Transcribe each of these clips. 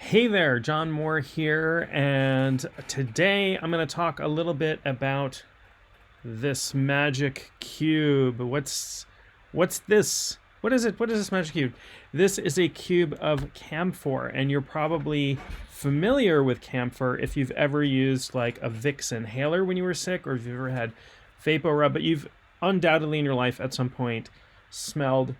Hey there, John Moore here, and today I'm going to talk a little bit about this magic cube. What's this? What is it? What is this magic cube? This is a cube of camphor, and you're probably familiar with camphor if you've ever used like a Vicks inhaler when you were sick, or if you've ever had VapoRub, but you've undoubtedly in your life at some point smelled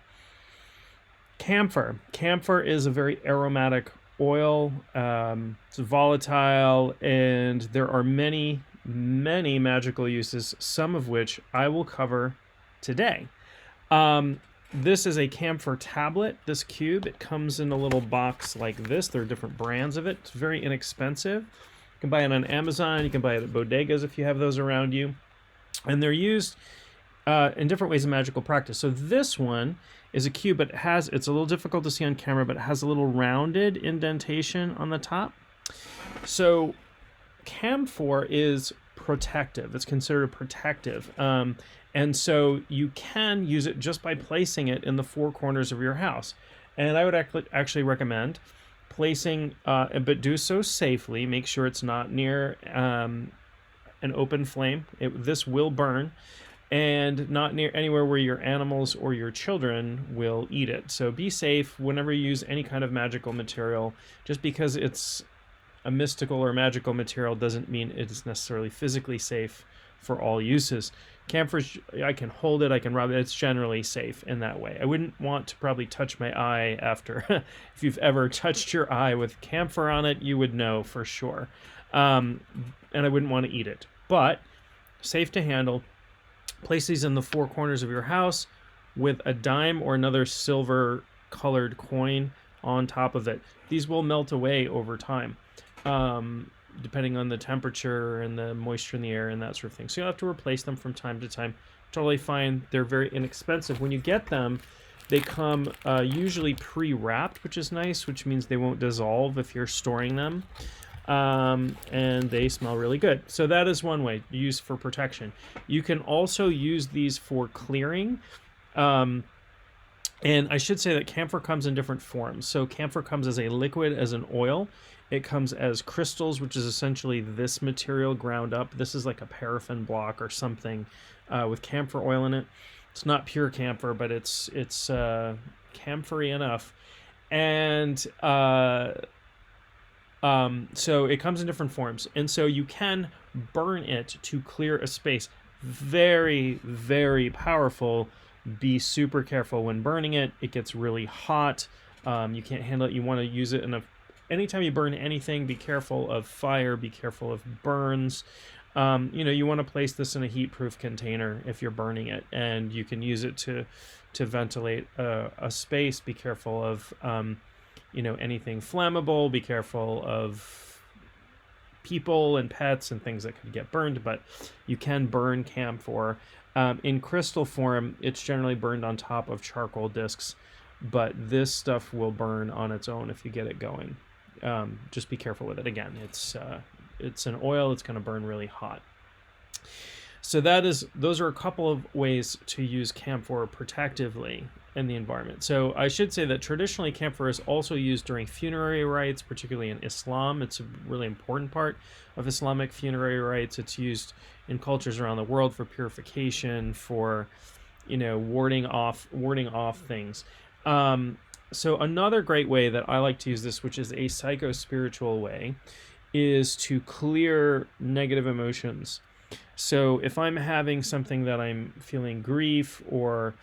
camphor. Camphor is a very aromatic oil. It's volatile, and there are many magical uses, some of which I will cover today. This is a camphor tablet, this cube. It comes in a little box like this. There are different brands of it. It's very inexpensive. You can buy it on Amazon. You can buy it at bodegas if you have those around you. And they're used in different ways of magical practice. So this one is a cube, but it's a little difficult to see on camera, but it has a little rounded indentation on the top. So camphor is protective. It's considered protective. And so you can use it just by placing it in the four corners of your house. And I would actually recommend placing, but do so safely. Make sure it's not near an open flame. This will burn. And not near anywhere where your animals or your children will eat it. So be safe whenever you use any kind of magical material. Just because it's a mystical or magical material doesn't mean it is necessarily physically safe for all uses. Camphor, I can hold it, I can rub it, it's generally safe in that way. I wouldn't want to probably touch my eye after. If you've ever touched your eye with camphor on it, you would know for sure. And I wouldn't want to eat it. But safe to handle. Place these in the four corners of your house with a dime or another silver colored coin on top of it. These will melt away over time, depending on the temperature and the moisture in the air and that sort of thing. So you'll have to replace them from time to time. Totally fine. They're very inexpensive. When you get them, they come usually pre-wrapped, which is nice, which means they won't dissolve if you're storing them. And they smell really good. So that is one way used for protection. You can also use these for clearing. And I should say that camphor comes in different forms. So camphor comes as a liquid, as an oil. It comes as crystals, which is essentially this material ground up. This is like a paraffin block or something with camphor oil in it. It's not pure camphor, but it's camphory enough. And so it comes in different forms, and so you can burn it to clear a space. Very, very powerful. Be super careful when burning it. It gets really hot. You can't handle it. You want to use it anytime you burn anything, be careful of fire, be careful of burns. You want to place this in a heat-proof container if you're burning it, and you can use it to ventilate a space. Be careful of anything flammable. Be careful of people and pets and things that could get burned, but you can burn camphor. In crystal form, it's generally burned on top of charcoal discs, but this stuff will burn on its own if you get it going. Just be careful with it. Again, it's an oil. It's going to burn really hot. So those are a couple of ways to use camphor protectively in the environment. So I should say that traditionally camphor is also used during funerary rites, particularly in Islam. It's a really important part of Islamic funerary rites. It's used in cultures around the world for purification, for warding off things. So another great way that I like to use this, which is a psycho-spiritual way, is to clear negative emotions. So if I'm having something that I'm feeling grief or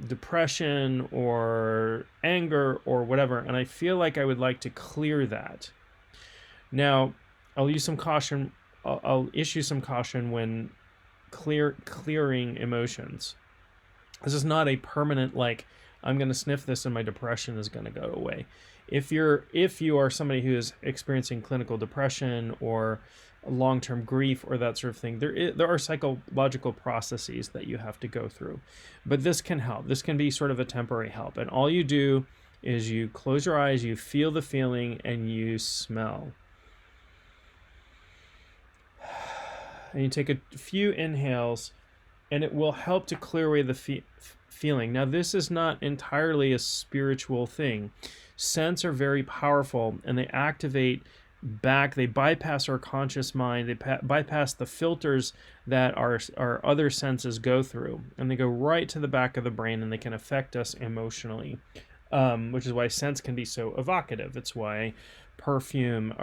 depression or anger or whatever, and I feel like I would like to clear that. Now, I'll use some caution. I'll issue some caution when clearing emotions. This is not a permanent, like, I'm going to sniff this and my depression is going to go away. If you are somebody who is experiencing clinical depression or long-term grief or that sort of thing, there are psychological processes that you have to go through. But this can help. This can be sort of a temporary help. And all you do is you close your eyes, you feel the feeling, and you smell. And you take a few inhales, and it will help to clear away the feeling. Now, this is not entirely a spiritual thing. scents are very powerful, and they activate back, they bypass our conscious mind, they bypass the filters that our other senses go through, and they go right to the back of the brain, and they can affect us emotionally, which is why scents can be so evocative. It's why perfume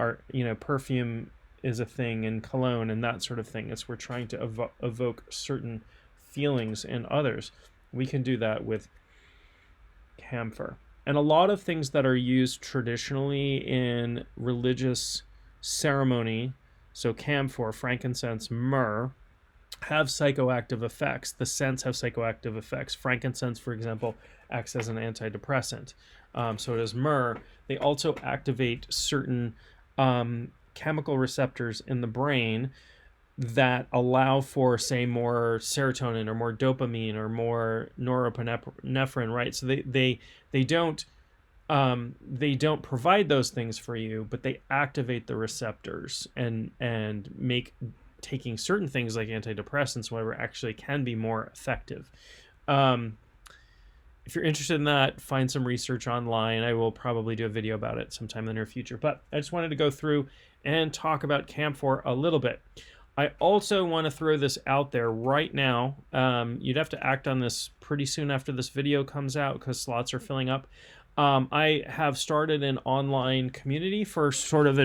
is a thing, and cologne and that sort of thing. It's we're trying to evoke certain feelings in others. We can do that with camphor. And a lot of things that are used traditionally in religious ceremony, so camphor, frankincense, myrrh, have psychoactive effects. The scents have psychoactive effects. Frankincense, for example, acts as an antidepressant. So does myrrh. They also activate certain chemical receptors in the brain that allow for, say, more serotonin or more dopamine or more norepinephrine, right? So they don't provide those things for you, but they activate the receptors and make taking certain things like antidepressants, whatever, actually can be more effective. If you're interested in that, find some research online. I will probably do a video about it sometime in the near future. But I just wanted to go through and talk about camphor a little bit. I also want to throw this out there right now. You'd have to act on this pretty soon after this video comes out because slots are filling up. I have started an online community for sort of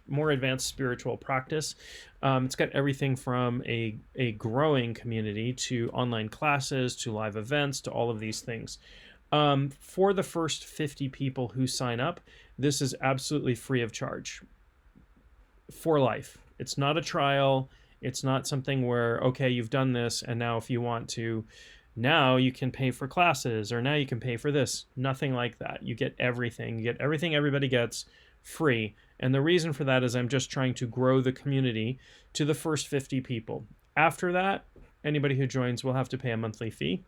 more advanced spiritual practice. It's got everything from a growing community to online classes to live events to all of these things. For the first 50 people who sign up, this is absolutely free of charge for life. It's not a trial. It's not something where, okay, you've done this, and now if you want to, now you can pay for classes, or now you can pay for this. Nothing like that. You get everything. You get everything everybody gets free. And the reason for that is I'm just trying to grow the community to the first 50 people. After that, anybody who joins will have to pay a monthly fee.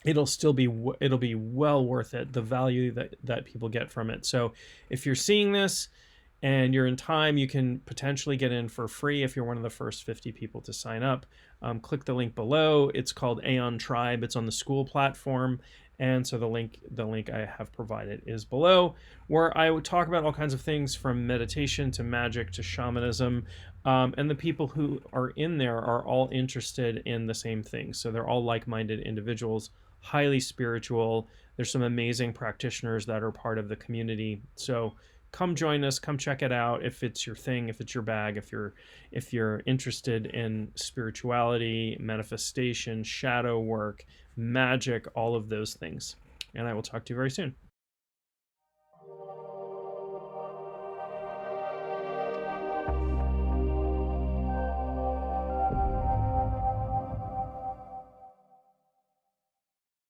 It'll be well worth it, the value that people get from it. So if you're seeing this and you're in time, you can potentially get in for free if you're one of the first 50 people to sign up. Click the link below. It's called Aeon Tribe. It's on the school platform. And so the link I have provided is below, where I would talk about all kinds of things from meditation to magic to shamanism. And the people who are in there are all interested in the same thing. So they're all like-minded individuals, highly spiritual. There's some amazing practitioners that are part of the community. So come join us, come check it out if it's your thing, if it's your bag, if you're interested in spirituality, manifestation, shadow work, magic, all of those things. And I will talk to you very soon.